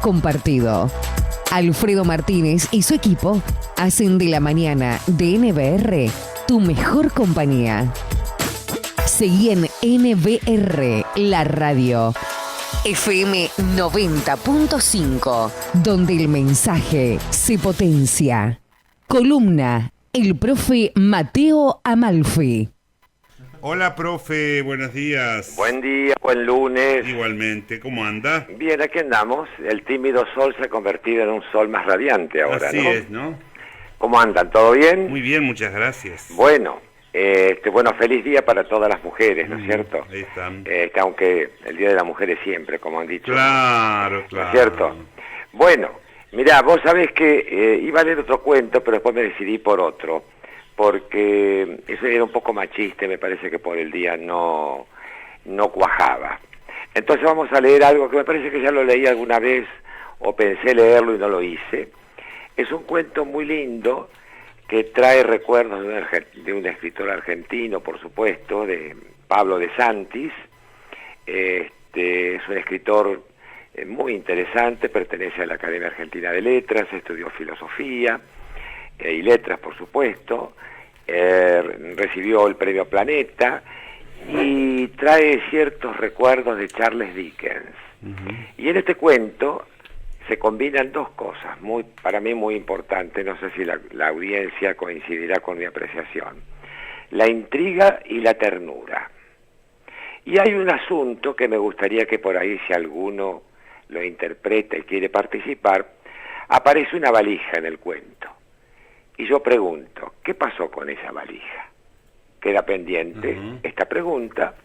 compartido. Alfredo Martínez y su equipo hacen de la mañana de NBR tu mejor compañía. Seguí en NBR, la radio. FM 90.5, donde el mensaje se potencia. Columna, el profe Mateo Amalfi. Hola, profe, buenos días. Buen día, buen lunes. Igualmente, ¿cómo anda? Bien, aquí andamos. El tímido sol se ha convertido en un sol más radiante ahora, Así ¿no? es, ¿no? ¿Cómo andan? ¿Todo bien? Muy bien, muchas gracias. Bueno, feliz día para todas las mujeres, ¿no es cierto? Ahí están. Aunque el Día de la Mujer es siempre, como han dicho. Claro, ¿No es cierto? Bueno, mirá, vos sabés que iba a leer otro cuento, pero después me decidí por otro, porque eso era un poco machista y me parece que por el día no cuajaba. Entonces vamos a leer algo que me parece que ya lo leí alguna vez, o pensé leerlo y no lo hice. Es un cuento muy lindo que trae recuerdos de un escritor argentino, por supuesto, de Pablo de Santis. Es un escritor muy interesante, pertenece a la Academia Argentina de Letras, estudió filosofía y letras, por supuesto, recibió el premio Planeta y trae ciertos recuerdos de Charles Dickens. Y en este cuento se combinan dos cosas, para mí muy importantes, no sé si la audiencia coincidirá con mi apreciación: la intriga y la ternura. Y hay un asunto que me gustaría que por ahí, si alguno lo interpreta y quiere participar, aparece una valija en el cuento. Y yo pregunto, ¿qué pasó con esa valija? Queda pendiente esta pregunta,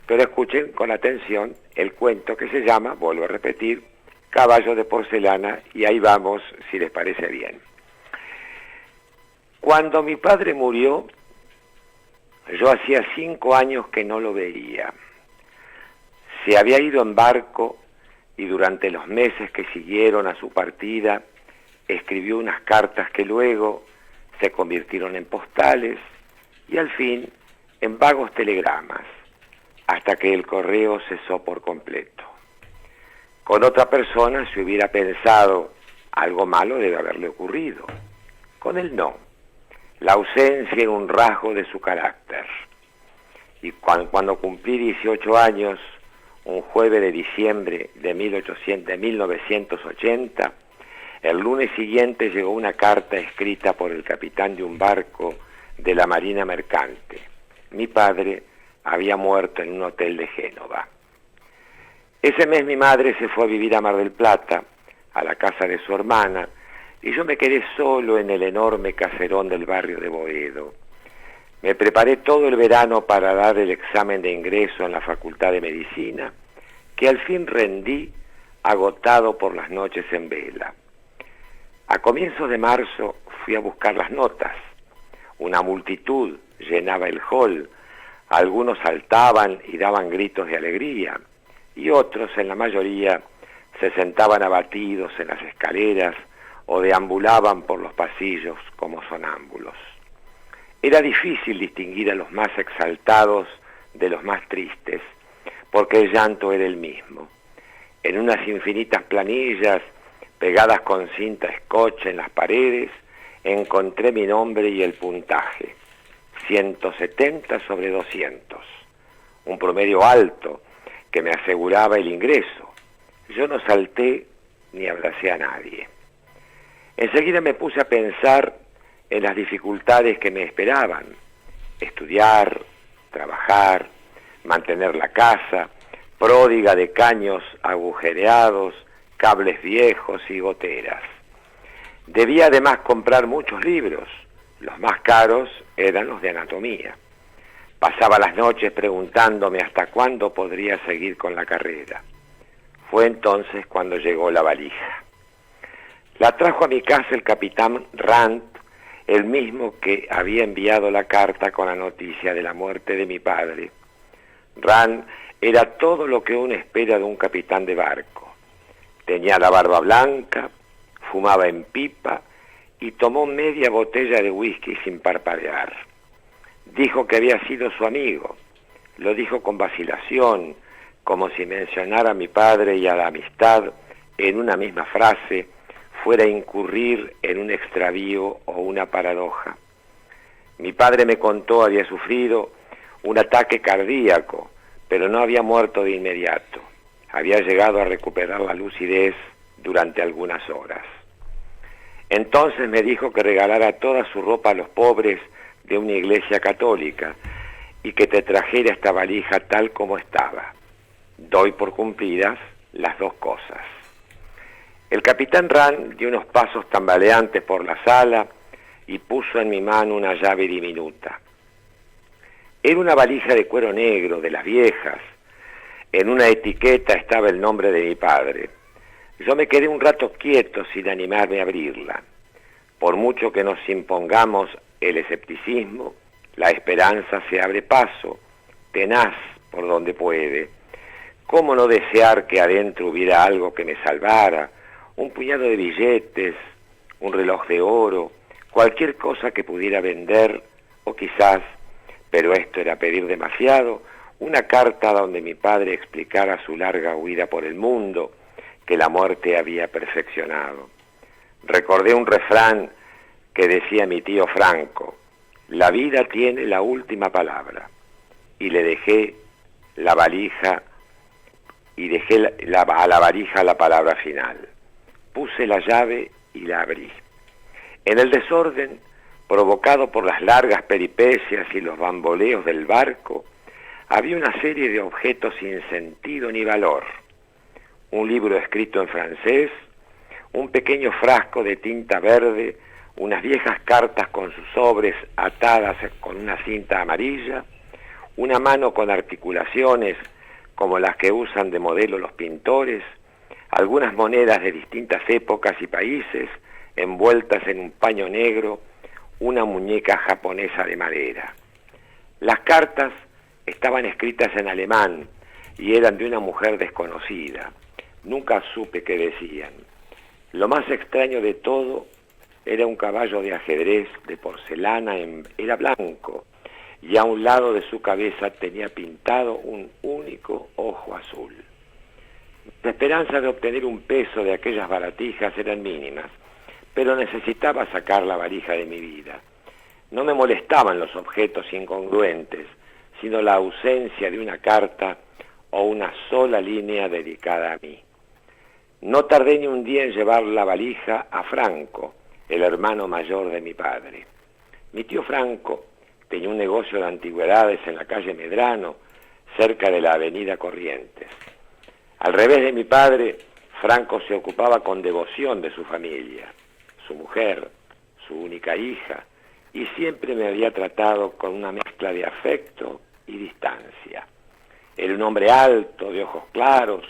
pero escuchen con atención el cuento que se llama, vuelvo a repetir, Caballo de porcelana, y ahí vamos, si les parece bien. Cuando mi padre murió, yo hacía 5 años que no lo veía. Se había ido en barco y durante los meses que siguieron a su partida escribió unas cartas que luego se convirtieron en postales y al fin en vagos telegramas, hasta que el correo cesó por completo. Con otra persona se hubiera pensado algo malo debe haberle ocurrido. Con él no. La ausencia era un rasgo de su carácter. Y cuando cumplí 18 años, un jueves de diciembre de 1980, el lunes siguiente llegó una carta escrita por el capitán de un barco de la Marina Mercante. Mi padre había muerto en un hotel de Génova. Ese mes mi madre se fue a vivir a Mar del Plata, a la casa de su hermana, y yo me quedé solo en el enorme caserón del barrio de Boedo. Me preparé todo el verano para dar el examen de ingreso en la Facultad de Medicina, que al fin rendí agotado por las noches en vela. A comienzos de marzo fui a buscar las notas. Una multitud llenaba el hall, algunos saltaban y daban gritos de alegría, y otros, en la mayoría, se sentaban abatidos en las escaleras o deambulaban por los pasillos como sonámbulos. Era difícil distinguir a los más exaltados de los más tristes, porque el llanto era el mismo. En unas infinitas planillas, pegadas con cinta scotch en las paredes, encontré mi nombre y el puntaje: 170 sobre 200, un promedio alto que me aseguraba el ingreso. Yo no salté ni abracé a nadie. Enseguida me puse a pensar en las dificultades que me esperaban: estudiar, trabajar, mantener la casa, pródiga de caños agujereados, cables viejos y goteras. Debía además comprar muchos libros. Los más caros eran los de anatomía. Pasaba las noches preguntándome hasta cuándo podría seguir con la carrera. Fue entonces cuando llegó la valija. La trajo a mi casa el capitán Rand, el mismo que había enviado la carta con la noticia de la muerte de mi padre. Rand era todo lo que uno espera de un capitán de barco. Tenía la barba blanca, fumaba en pipa y tomó media botella de whisky sin parpadear. Dijo que había sido su amigo. Lo dijo con vacilación, como si mencionara a mi padre y a la amistad en una misma frase fuera a incurrir en un extravío o una paradoja. Mi padre me contó había sufrido un ataque cardíaco, pero no había muerto de inmediato. Había llegado a recuperar la lucidez durante algunas horas. Entonces me dijo que regalara toda su ropa a los pobres de una iglesia católica y que te trajera esta valija tal como estaba. Doy por cumplidas las dos cosas. El capitán Rand dio unos pasos tambaleantes por la sala y puso en mi mano una llave diminuta. Era una valija de cuero negro, de las viejas. En una etiqueta estaba el nombre de mi padre. Yo me quedé un rato quieto sin animarme a abrirla. Por mucho que nos impongamos el escepticismo, la esperanza se abre paso, tenaz por donde puede. ¿Cómo no desear que adentro hubiera algo que me salvara? Un puñado de billetes, un reloj de oro, cualquier cosa que pudiera vender, o quizás, pero esto era pedir demasiado, una carta donde mi padre explicara su larga huida por el mundo, que la muerte había perfeccionado. Recordé un refrán que decía mi tío Franco: la vida tiene la última palabra, y le dejé la valija, y dejé a la valija la palabra final. Puse la llave y la abrí. En el desorden, provocado por las largas peripecias y los bamboleos del barco, había una serie de objetos sin sentido ni valor. Un libro escrito en francés, un pequeño frasco de tinta verde, unas viejas cartas con sus sobres atadas con una cinta amarilla, una mano con articulaciones como las que usan de modelo los pintores, algunas monedas de distintas épocas y países envueltas en un paño negro, una muñeca japonesa de madera. Las cartas estaban escritas en alemán y eran de una mujer desconocida. Nunca supe qué decían. Lo más extraño de todo era un caballo de ajedrez de porcelana, era blanco, y a un lado de su cabeza tenía pintado un único ojo azul. La esperanza de obtener un peso de aquellas baratijas eran mínimas, pero necesitaba sacar la valija de mi vida. No me molestaban los objetos incongruentes, sino la ausencia de una carta o una sola línea dedicada a mí. No tardé ni un día en llevar la valija a Franco, el hermano mayor de mi padre. Mi tío Franco tenía un negocio de antigüedades en la calle Medrano, cerca de la avenida Corrientes. Al revés de mi padre, Franco se ocupaba con devoción de su familia, su mujer, su única hija, y siempre me había tratado con una mezcla de afecto y distancia. Era un hombre alto, de ojos claros,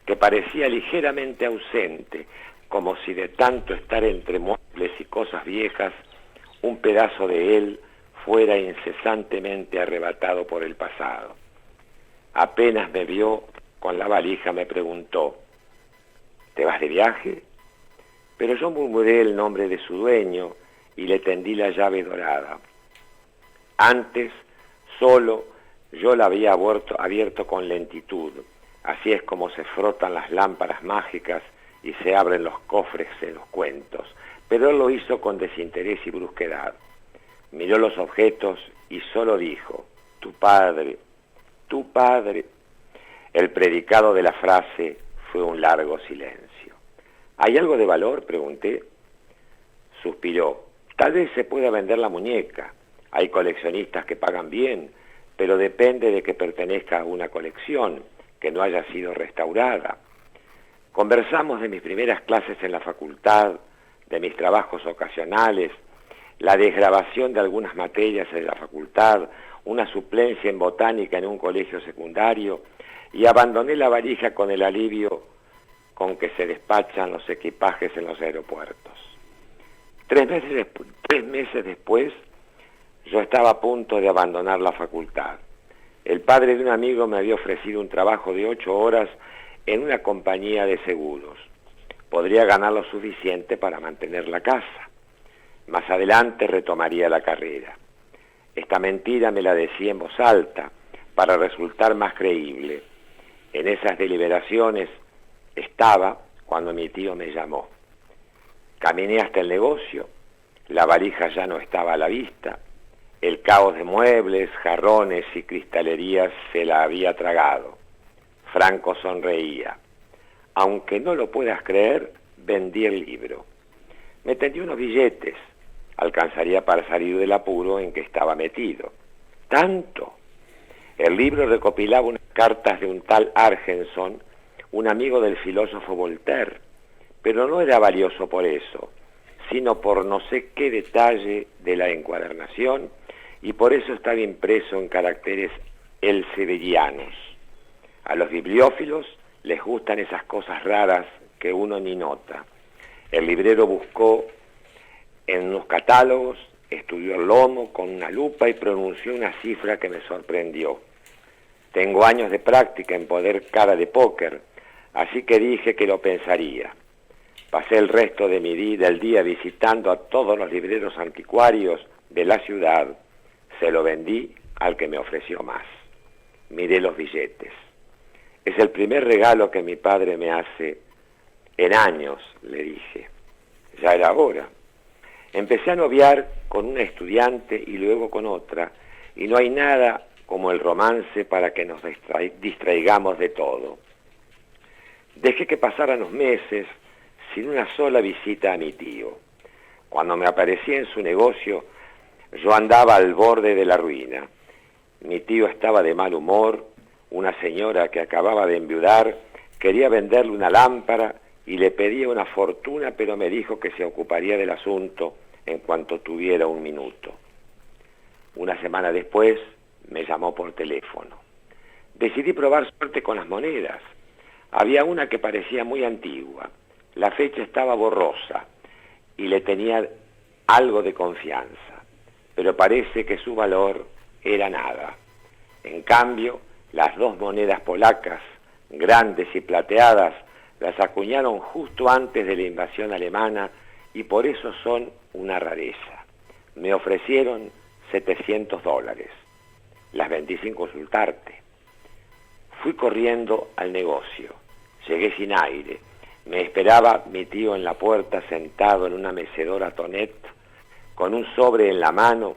que parecía ligeramente ausente, como si de tanto estar entre muebles y cosas viejas, un pedazo de él fuera incesantemente arrebatado por el pasado. Apenas me vio con la valija me preguntó: ¿te vas de viaje? Pero yo murmuré el nombre de su dueño y le tendí la llave dorada. Antes, solo, yo la había abierto con lentitud. Así es como se frotan las lámparas mágicas y se abren los cofres en los cuentos. Pero él lo hizo con desinterés y brusquedad. Miró los objetos y solo dijo: tu padre, tu padre. El predicado de la frase fue un largo silencio. ¿Hay algo de valor?, pregunté. Suspiró. Tal vez se pueda vender la muñeca. Hay coleccionistas que pagan bien, pero depende de que pertenezca a una colección, que no haya sido restaurada. Conversamos de mis primeras clases en la facultad, de mis trabajos ocasionales, la desgrabación de algunas materias en la facultad, una suplencia en botánica en un colegio secundario, y abandoné la valija con el alivio con que se despachan los equipajes en los aeropuertos. 3 meses después, yo estaba a punto de abandonar la facultad. El padre de un amigo me había ofrecido un trabajo de 8 horas en una compañía de seguros. Podría ganar lo suficiente para mantener la casa. Más adelante retomaría la carrera. Esta mentira me la decía en voz alta para resultar más creíble. En esas deliberaciones estaba, cuando mi tío me llamó. Caminé hasta el negocio, la valija ya no estaba a la vista, el caos de muebles, jarrones y cristalerías se la había tragado. Franco sonreía. Aunque no lo puedas creer, vendí el libro. Me tendió unos billetes, alcanzaría para salir del apuro en que estaba metido. ¡Tanto! El libro recopilaba unas cartas de un tal Argenson, un amigo del filósofo Voltaire, pero no era valioso por eso, sino por no sé qué detalle de la encuadernación, y por eso estaba impreso en caracteres elseverianos. A los bibliófilos les gustan esas cosas raras que uno ni nota. El librero buscó en unos catálogos, estudió el lomo con una lupa y pronunció una cifra que me sorprendió. Tengo años de práctica en poner cara de póker, así que dije que lo pensaría. Pasé el resto de del día visitando a todos los libreros anticuarios de la ciudad. Se lo vendí al que me ofreció más. Miré los billetes. Es el primer regalo que mi padre me hace en años, le dije. Ya era hora. Empecé a noviar con una estudiante y luego con otra, y no hay nada como el romance para que nos distraigamos de todo. Dejé que pasaran los meses sin una sola visita a mi tío. Cuando me aparecí en su negocio, yo andaba al borde de la ruina. Mi tío estaba de mal humor, una señora que acababa de enviudar quería venderle una lámpara y le pedía una fortuna, pero me dijo que se ocuparía del asunto en cuanto tuviera un minuto. Una semana después me llamó por teléfono. Decidí probar suerte con las monedas. Había una que parecía muy antigua. La fecha estaba borrosa y le tenía algo de confianza, pero parece que su valor era nada. En cambio, las dos monedas polacas, grandes y plateadas, las acuñaron justo antes de la invasión alemana y por eso son una rareza. Me ofrecieron $700. Las vendí sin consultarte. Fui corriendo al negocio. Llegué sin aire. Me esperaba mi tío en la puerta sentado en una mecedora tonet, con un sobre en la mano.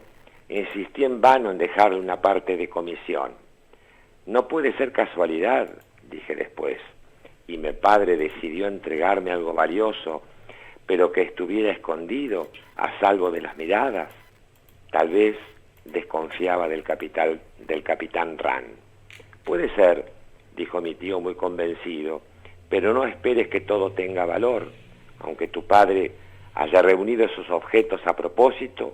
Insistí en vano en dejarle una parte de comisión. No puede ser casualidad, dije después, y mi padre decidió entregarme algo valioso, pero que estuviera escondido a salvo de las miradas. Tal vez desconfiaba del capitán Rand. Puede ser, dijo mi tío muy convencido, pero no esperes que todo tenga valor. Aunque tu padre haya reunido esos objetos a propósito,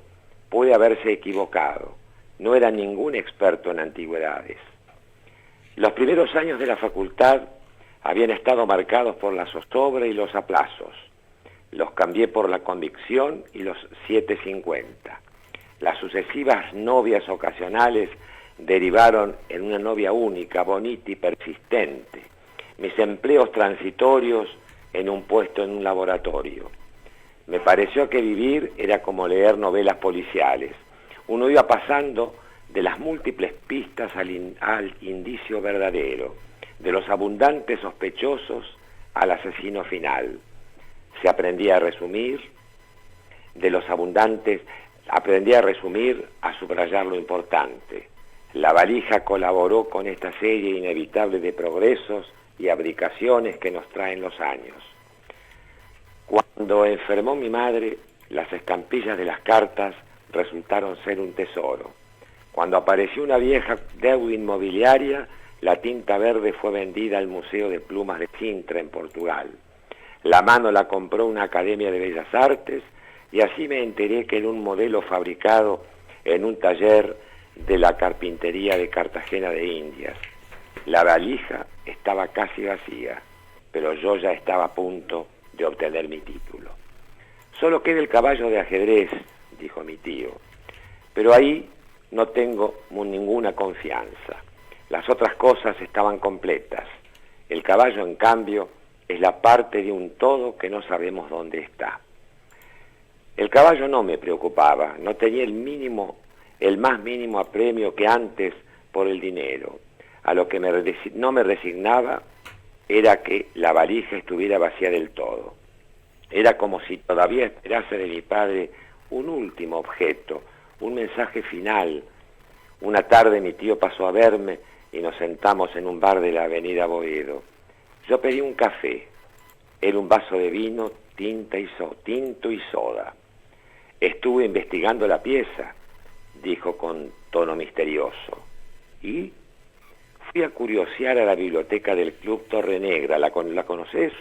puede haberse equivocado. No era ningún experto en antigüedades. Los primeros años de la facultad habían estado marcados por la zozobra y los aplazos. Los cambié por la convicción y los 750. Las sucesivas novias ocasionales derivaron en una novia única, bonita y persistente. Mis empleos transitorios en un puesto en un laboratorio. Me pareció que vivir era como leer novelas policiales. Uno iba pasando de las múltiples pistas al indicio verdadero, de los abundantes sospechosos al asesino final. Se aprendía a resumir, de los abundantes, aprendí a resumir, a subrayar lo importante. La valija colaboró con esta serie inevitable de progresos y abdicaciones que nos traen los años. Cuando enfermó mi madre, las estampillas de las cartas resultaron ser un tesoro. Cuando apareció una vieja deuda inmobiliaria, la tinta verde fue vendida al Museo de Plumas de Sintra, en Portugal. La mano la compró una academia de bellas artes y así me enteré que era un modelo fabricado en un taller de la carpintería de Cartagena de Indias. La valija estaba casi vacía, pero yo ya estaba a punto de obtener mi título. Solo queda el caballo de ajedrez, dijo mi tío, pero ahí no tengo ninguna confianza. Las otras cosas estaban completas. El caballo, en cambio, es la parte de un todo que no sabemos dónde está. El caballo no me preocupaba, no tenía el más mínimo apremio que antes por el dinero. A lo que no me resignaba era que la valija estuviera vacía del todo. Era como si todavía esperase de mi padre un último objeto, un mensaje final. Una tarde mi tío pasó a verme y nos sentamos en un bar de la avenida Boedo. Yo pedí un café, él un vaso de vino, tinto y soda. Estuve investigando la pieza, dijo con tono misterioso. ¿Y? Fui a curiosear a la biblioteca del Club Torre Negra. ¿La conoces?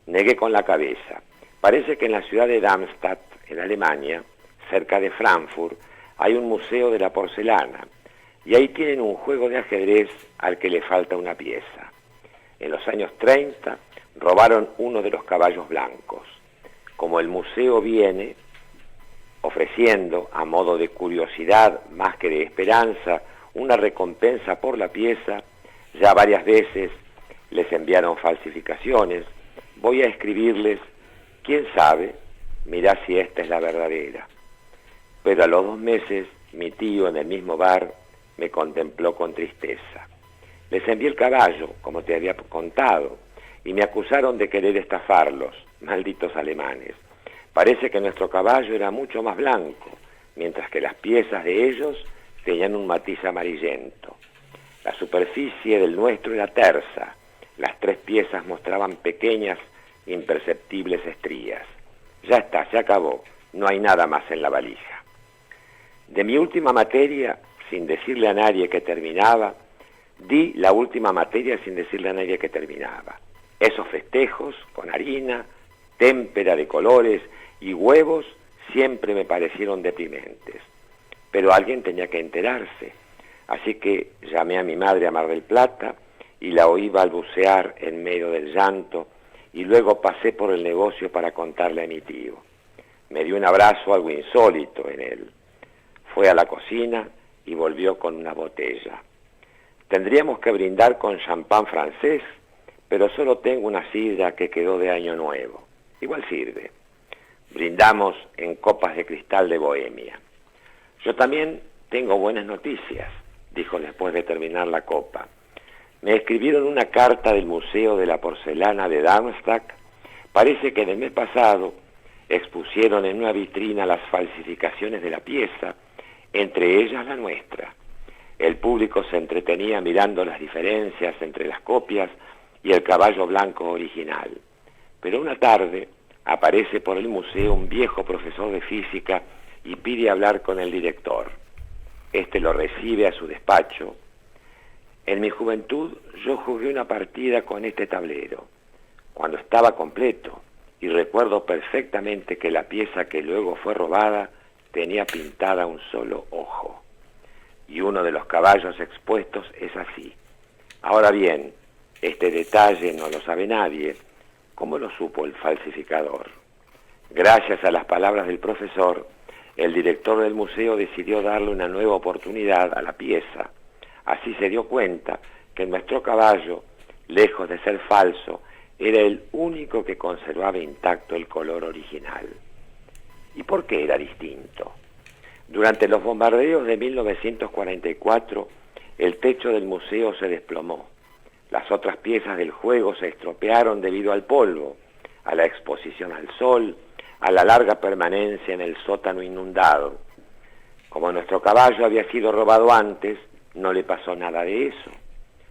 Negué con la cabeza. Parece que en la ciudad de Darmstadt, en Alemania, cerca de Frankfurt, hay un museo de la porcelana, y ahí tienen un juego de ajedrez al que le falta una pieza. En los años 30 robaron uno de los caballos blancos. Como el museo viene ofreciendo, a modo de curiosidad más que de esperanza, una recompensa por la pieza, ya varias veces les enviaron falsificaciones, voy a escribirles, quién sabe, mirá si esta es la verdadera. Pero a los 2 meses, mi tío en el mismo bar me contempló con tristeza. Les envié el caballo, como te había contado, y me acusaron de querer estafarlos, malditos alemanes. Parece que nuestro caballo era mucho más blanco, mientras que las piezas de ellos tenían un matiz amarillento. La superficie del nuestro era tersa, las 3 piezas mostraban pequeñas, imperceptibles estrías. Ya está, se acabó, no hay nada más en la valija. De mi última materia, sin decirle a nadie que terminaba, di la última materia sin decirle a nadie que terminaba. Esos festejos con harina, témpera de colores y huevos siempre me parecieron deprimentes. Pero alguien tenía que enterarse, así que llamé a mi madre a Mar del Plata y la oí balbucear en medio del llanto, y luego pasé por el negocio para contarle a mi tío. Me dio un abrazo algo insólito en él. Fue a la cocina y volvió con una botella. Tendríamos que brindar con champán francés, pero solo tengo una sidra que quedó de Año Nuevo. Igual sirve. Brindamos en copas de cristal de Bohemia. Yo también tengo buenas noticias, dijo después de terminar la copa. Me escribieron una carta del Museo de la Porcelana de Darmstadt. Parece que en el mes pasado expusieron en una vitrina las falsificaciones de la pieza, entre ellas la nuestra. El público se entretenía mirando las diferencias entre las copias y el caballo blanco original. Pero una tarde aparece por el museo un viejo profesor de física y pide hablar con el director. Este lo recibe a su despacho. En mi juventud yo jugué una partida con este tablero, cuando estaba completo, y recuerdo perfectamente que la pieza que luego fue robada tenía pintada un solo ojo. Y uno de los caballos expuestos es así. Ahora bien, este detalle no lo sabe nadie. ¿Cómo lo supo el falsificador? Gracias a las palabras del profesor, el director del museo decidió darle una nueva oportunidad a la pieza. Así se dio cuenta que nuestro caballo, lejos de ser falso, era el único que conservaba intacto el color original. ¿Y por qué era distinto? Durante los bombardeos de 1944, el techo del museo se desplomó. Las otras piezas del juego se estropearon debido al polvo, a la exposición al sol, a la larga permanencia en el sótano inundado. Como nuestro caballo había sido robado antes, no le pasó nada de eso.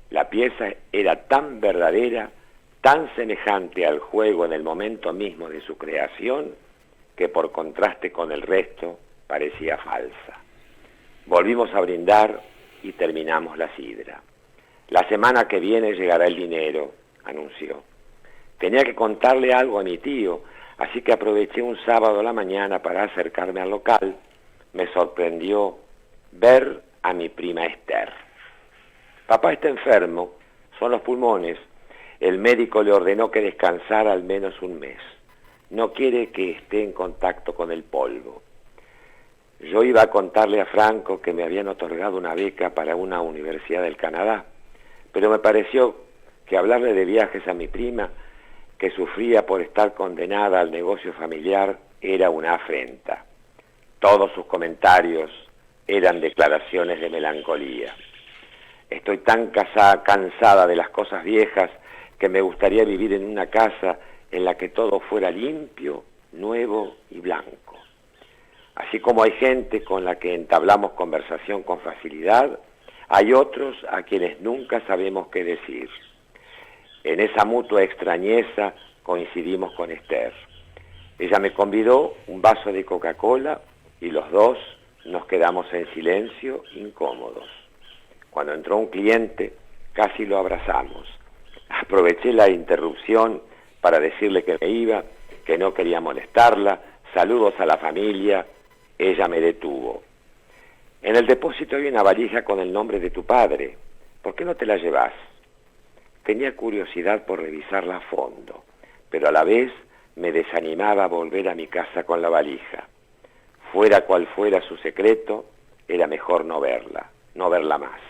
La pieza era tan verdadera, tan semejante al juego en el momento mismo de su creación, que por contraste con el resto parecía falsa. Volvimos a brindar y terminamos la sidra. La semana que viene llegará el dinero, anunció. Tenía que contarle algo a mi tío, así que aproveché un sábado a la mañana para acercarme al local. Me sorprendió ver a mi prima Esther. Papá está enfermo, son los pulmones. El médico le ordenó que descansara al menos un mes. No quiere que esté en contacto con el polvo. Yo iba a contarle a Franco que me habían otorgado una beca para una universidad del Canadá, pero me pareció que hablarle de viajes a mi prima, que sufría por estar condenada al negocio familiar, era una afrenta. Todos sus comentarios eran declaraciones de melancolía. Estoy tan cansada de las cosas viejas que me gustaría vivir en una casa en la que todo fuera limpio, nuevo y blanco. Así como hay gente con la que entablamos conversación con facilidad, hay otros a quienes nunca sabemos qué decir. En esa mutua extrañeza coincidimos con Esther. Ella me convidó un vaso de Coca-Cola y los dos nos quedamos en silencio, incómodos. Cuando entró un cliente, casi lo abrazamos. Aproveché la interrupción para decirle que me iba, que no quería molestarla, saludos a la familia. Ella me detuvo. En el depósito hay una valija con el nombre de tu padre. ¿Por qué no te la llevas? Tenía curiosidad por revisarla a fondo, pero a la vez me desanimaba volver a mi casa con la valija. Fuera cual fuera su secreto, era mejor no verla más.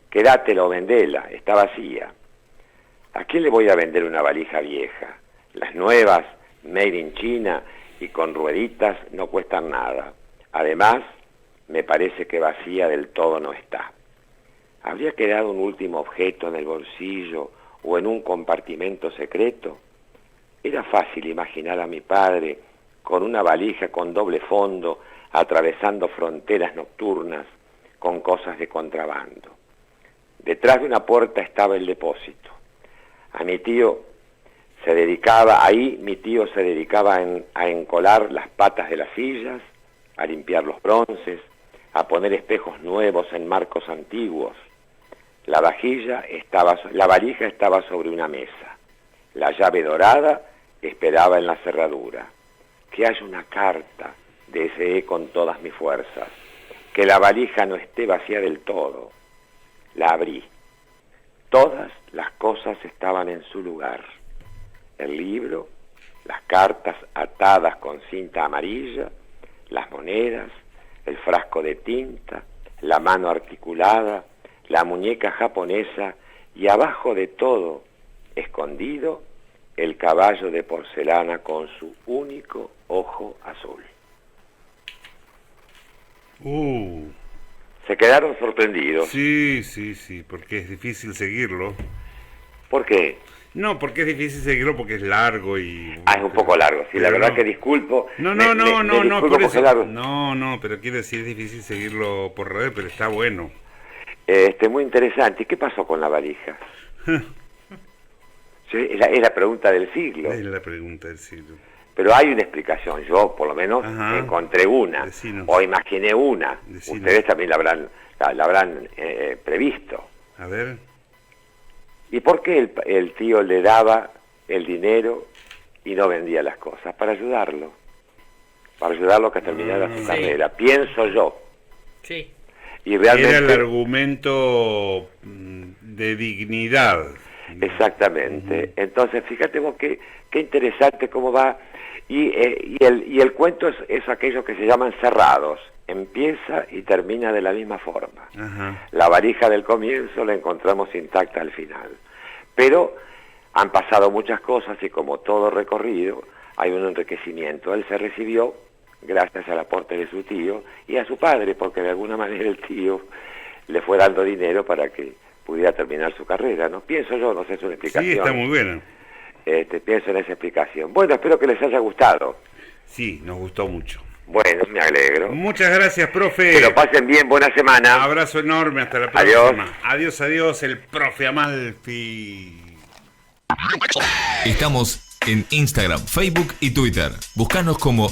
Quédatela o vendela, está vacía. ¿A quién le voy a vender una valija vieja? Las nuevas, made in China y con rueditas, no cuestan nada. Además, me parece que vacía del todo no está. ¿Habría quedado un último objeto en el bolsillo o en un compartimento secreto? Era fácil imaginar a mi padre con una valija con doble fondo, atravesando fronteras nocturnas con cosas de contrabando. Detrás de una puerta estaba el depósito. Mi tío se dedicaba a encolar las patas de las sillas, a limpiar los bronces, a poner espejos nuevos en marcos antiguos. La valija estaba sobre una mesa. La llave dorada esperaba en la cerradura. Que haya una carta, deseé con todas mis fuerzas. Que la valija no esté vacía del todo. La abrí. Todas las cosas estaban en su lugar. El libro, las cartas atadas con cinta amarilla, las monedas, el frasco de tinta, la mano articulada, la muñeca japonesa y abajo de todo, escondido, el caballo de porcelana con su único ojo azul. Se quedaron sorprendidos. Sí, porque es difícil seguirlo. ¿Por qué? No, porque es difícil seguirlo porque es largo y... es un poco largo, sí, la verdad que disculpo. No, por eso. No, pero quiero decir, es difícil seguirlo por redes, pero está bueno. Muy interesante. ¿Y qué pasó con la valija? Sí, es la pregunta del siglo. Es la pregunta del siglo. Pero hay una explicación, yo por lo menos encontré una, o imaginé una. Decinos. Ustedes también la habrán previsto. A ver. ¿Y por qué el tío le daba el dinero y no vendía las cosas? Para ayudarlo a que terminara su carrera, pienso yo. Sí. Y realmente, era el argumento de dignidad. Exactamente. Entonces, fíjate vos qué interesante cómo va. Y el cuento es aquello que se llaman cerrados. Empieza y termina de la misma forma. La valija del comienzo la encontramos intacta al final. Pero han pasado muchas cosas y como todo recorrido, hay un enriquecimiento. Él se recibió gracias al aporte de su tío y a su padre, porque de alguna manera el tío le fue dando dinero para que pudiera terminar su carrera, ¿no? Pienso yo, no sé, es una explicación. Sí, está muy buena. Pienso en esa explicación. Bueno, espero que les haya gustado. Sí, nos gustó mucho. Bueno, me alegro. Muchas gracias, profe. Que lo pasen bien, buena semana. Un abrazo enorme, hasta la próxima. Adiós, el profe Amalfi. Estamos en Instagram, Facebook y Twitter. Búscanos como